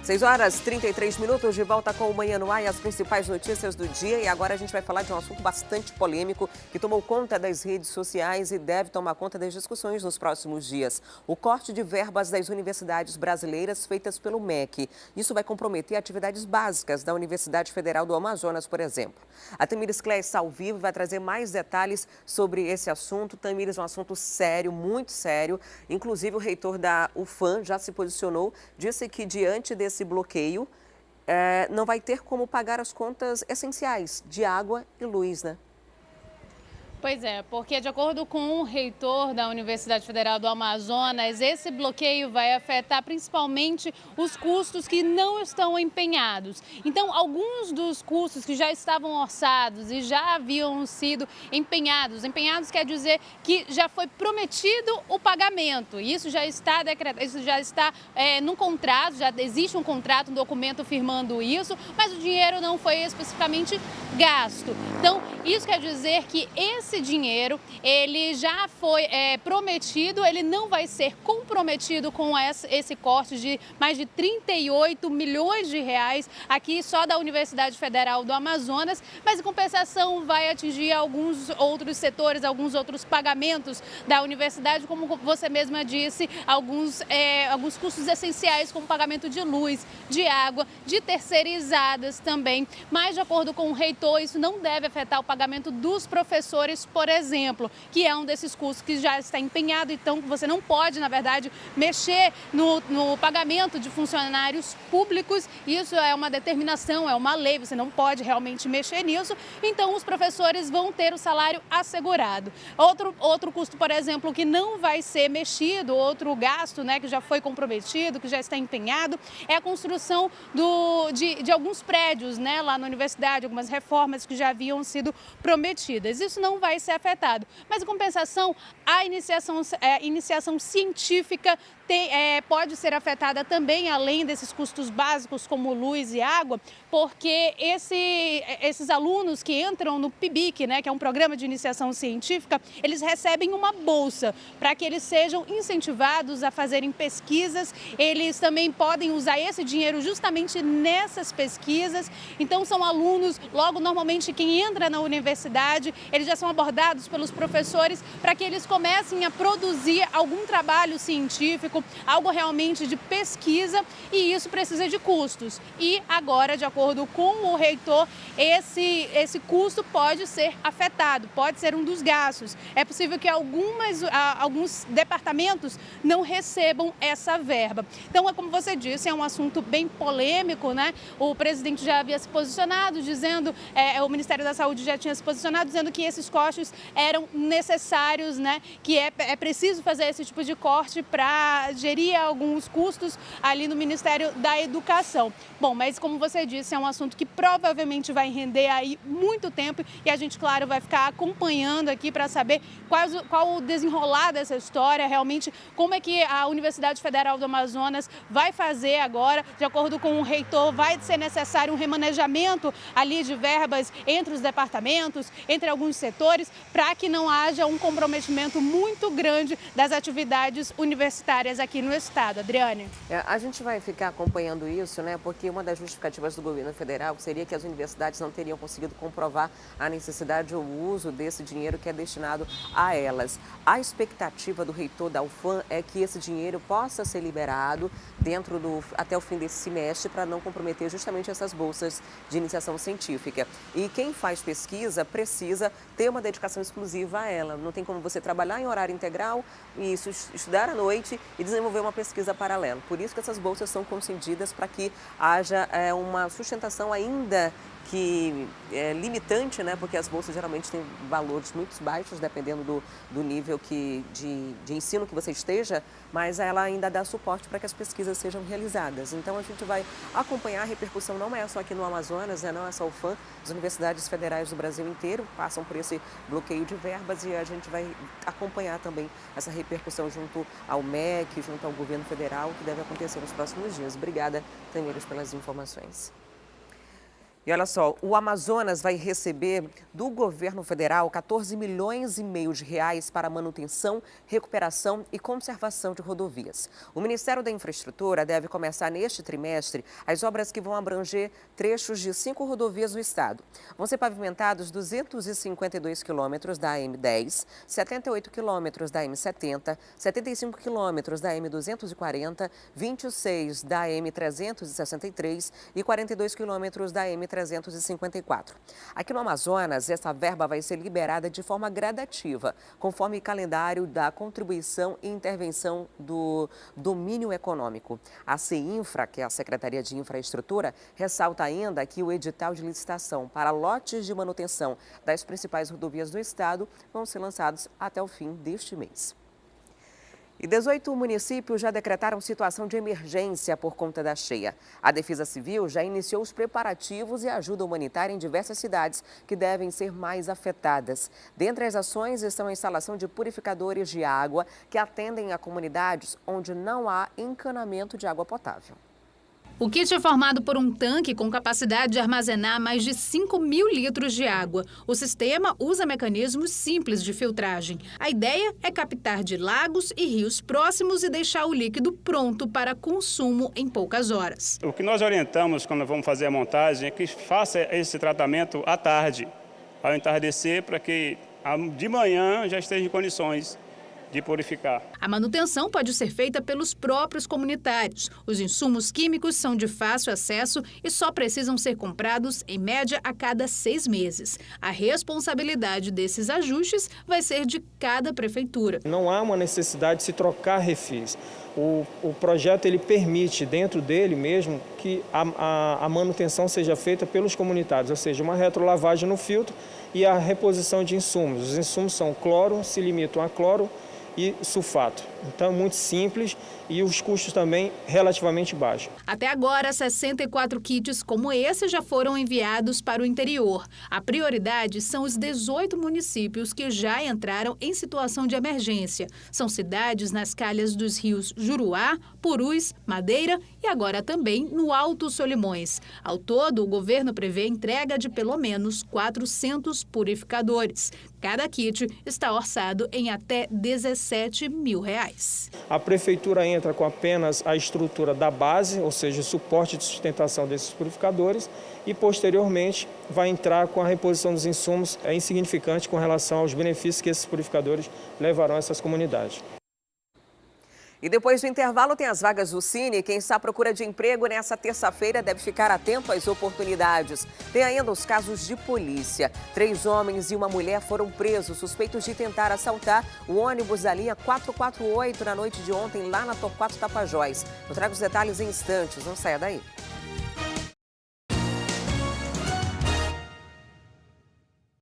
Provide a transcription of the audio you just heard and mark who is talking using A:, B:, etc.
A: 6h33, de volta com o Manhã no Ar e as principais notícias do dia. E agora a gente vai falar de um assunto bastante polêmico que tomou conta das redes sociais e deve tomar conta das discussões nos próximos dias. O corte de verbas das universidades brasileiras feitas pelo MEC. Isso vai comprometer atividades básicas da Universidade Federal do Amazonas, por exemplo. A Tamires Kless está ao vivo e vai trazer mais detalhes sobre esse assunto. Tamires, um assunto sério, muito sério. Inclusive o reitor da UFAM já se posicionou, disse que diante desse bloqueio, não vai ter como pagar as contas essenciais de água e luz, né?
B: Pois é, porque de acordo com o reitor da Universidade Federal do Amazonas, esse bloqueio vai afetar principalmente os custos que não estão empenhados. Então, alguns dos custos que já estavam orçados e já haviam sido empenhados quer dizer que já foi prometido o pagamento. Isso já está decretado, isso já está no contrato, já existe um contrato, um documento firmando isso, mas o dinheiro não foi especificamente gasto. Então, isso quer dizer que esse dinheiro, ele já foi prometido, ele não vai ser comprometido com esse corte de mais de 38 milhões de reais aqui só da Universidade Federal do Amazonas, mas em compensação vai atingir alguns outros setores, alguns outros pagamentos da universidade, como você mesma disse, alguns custos essenciais, como pagamento de luz, de água, de terceirizadas também. Mas, de acordo com o reitor, isso não deve afetar o pagamento dos professores, por exemplo, que é um desses custos que já está empenhado. Então, você não pode, na verdade, mexer no pagamento de funcionários públicos. Isso é uma determinação, é uma lei, você não pode realmente mexer nisso. Então, os professores vão ter o salário assegurado. Outro custo, por exemplo, que não vai ser mexido, outro gasto, né, que já foi comprometido, que já está empenhado, é a construção de alguns prédios, né, lá na universidade, algumas reformas que já haviam sido prometidas. Isso não vai ser afetado, mas em compensação, a iniciação científica pode ser afetada também, além desses custos básicos como luz e água, porque esses alunos que entram no PIBIC, né, que é um programa de iniciação científica, eles recebem uma bolsa para que eles sejam incentivados a fazerem pesquisas. Eles também podem usar esse dinheiro justamente nessas pesquisas. Então, são alunos, logo, normalmente, quem entra na universidade, eles já são abordados pelos professores para que eles comecem a produzir algum trabalho científico, algo realmente de pesquisa, e isso precisa de custos. E agora, de acordo com o reitor, esse custo pode ser afetado, pode ser um dos gastos. É possível que alguns departamentos não recebam essa verba. Então, como você disse, é um assunto bem polêmico, né? O presidente já havia se posicionado, dizendo, o Ministério da Saúde já tinha se posicionado, dizendo que esses cortes eram necessários, né? Que é preciso fazer esse tipo de corte para gerir alguns custos ali no Ministério da Educação. Bom, mas como você disse, é um assunto que provavelmente vai render aí muito tempo e a gente, claro, vai ficar acompanhando aqui para saber qual o desenrolar dessa história, realmente como é que a Universidade Federal do Amazonas vai fazer agora. De acordo com o reitor, vai ser necessário um remanejamento ali de verbas entre os departamentos, entre alguns setores, para que não haja um comprometimento muito grande das atividades universitárias aqui no estado. Adriane?
A: A gente vai ficar acompanhando isso, né? Porque uma das justificativas do governo federal seria que as universidades não teriam conseguido comprovar a necessidade ou o uso desse dinheiro que é destinado a elas. A expectativa do reitor da UFAM é que esse dinheiro possa ser liberado até o fim desse semestre, para não comprometer justamente essas bolsas de iniciação científica. E quem faz pesquisa precisa ter uma dedicação exclusiva a ela. Não tem como você trabalhar em horário integral e estudar à noite e desenvolver uma pesquisa paralela. Por isso que essas bolsas são concedidas, para que haja uma sustentação ainda que é limitante, né? Porque as bolsas geralmente têm valores muito baixos, dependendo do nível de ensino que você esteja, mas ela ainda dá suporte para que as pesquisas sejam realizadas. Então, a gente vai acompanhar. A repercussão não é só aqui no Amazonas, né? Não é só o UFAM, as universidades federais do Brasil inteiro passam por esse bloqueio de verbas, e a gente vai acompanhar também essa repercussão junto ao MEC, junto ao governo federal, que deve acontecer nos próximos dias. Obrigada, Tamires, pelas informações. E olha só, o Amazonas vai receber do governo federal 14 milhões e meio de reais para manutenção, recuperação e conservação de rodovias. O Ministério da Infraestrutura deve começar neste trimestre as obras que vão abranger trechos de 5 rodovias do estado. Vão ser pavimentados 252 quilômetros da AM10, 78 quilômetros da AM70, 75 quilômetros da AM240, 26 da AM363 e 42 quilômetros da AM354. Aqui no Amazonas, essa verba vai ser liberada de forma gradativa, conforme o calendário da contribuição e intervenção do domínio econômico. A CEINFRA, que é a Secretaria de Infraestrutura, ressalta ainda que o edital de licitação para lotes de manutenção das principais rodovias do estado vão ser lançados até o fim deste mês. E 18 municípios já decretaram situação de emergência por conta da cheia. A Defesa Civil já iniciou os preparativos e ajuda humanitária em diversas cidades que devem ser mais afetadas. Dentre as ações estão a instalação de purificadores de água que atendem a comunidades onde não há encanamento de água potável.
B: O kit é formado por um tanque com capacidade de armazenar mais de 5.000 litros de água. O sistema usa mecanismos simples de filtragem. A ideia é captar de lagos e rios próximos e deixar o líquido pronto para consumo em poucas horas.
C: O que nós orientamos quando vamos fazer a montagem é que faça esse tratamento à tarde, ao entardecer, para que de manhã já esteja em condições de purificar.
B: A manutenção pode ser feita pelos próprios comunitários. Os insumos químicos são de fácil acesso e só precisam ser comprados, em média, a cada 6 meses. A responsabilidade desses ajustes vai ser de cada prefeitura.
D: Não há uma necessidade de se trocar refis. O projeto ele permite, dentro dele mesmo, que a manutenção seja feita pelos comunitários, ou seja, uma retrolavagem no filtro e a reposição de insumos. Os insumos são cloro, se limitam a cloro e sulfato. Então é muito simples e os custos também relativamente baixos.
B: Até agora, 64 kits como esse já foram enviados para o interior. A prioridade são os 18 municípios que já entraram em situação de emergência. São cidades nas calhas dos rios Juruá, Purus, Madeira e agora também no Alto Solimões. Ao todo, o governo prevê a entrega de pelo menos 400 purificadores. Cada kit está orçado em até R$17 mil.
D: A prefeitura entra com apenas a estrutura da base, ou seja, o suporte de sustentação desses purificadores, e posteriormente vai entrar com a reposição dos insumos. É insignificante com relação aos benefícios que esses purificadores levarão a essas comunidades.
A: E depois do intervalo tem as vagas do Cine. Quem está à procura de emprego nessa terça-feira deve ficar atento às oportunidades. Tem ainda os casos de polícia. 3 homens e uma mulher foram presos, suspeitos de tentar assaltar o ônibus da linha 448 na noite de ontem, lá na Torquato Tapajós. Eu trago os detalhes em instantes, não saia daí.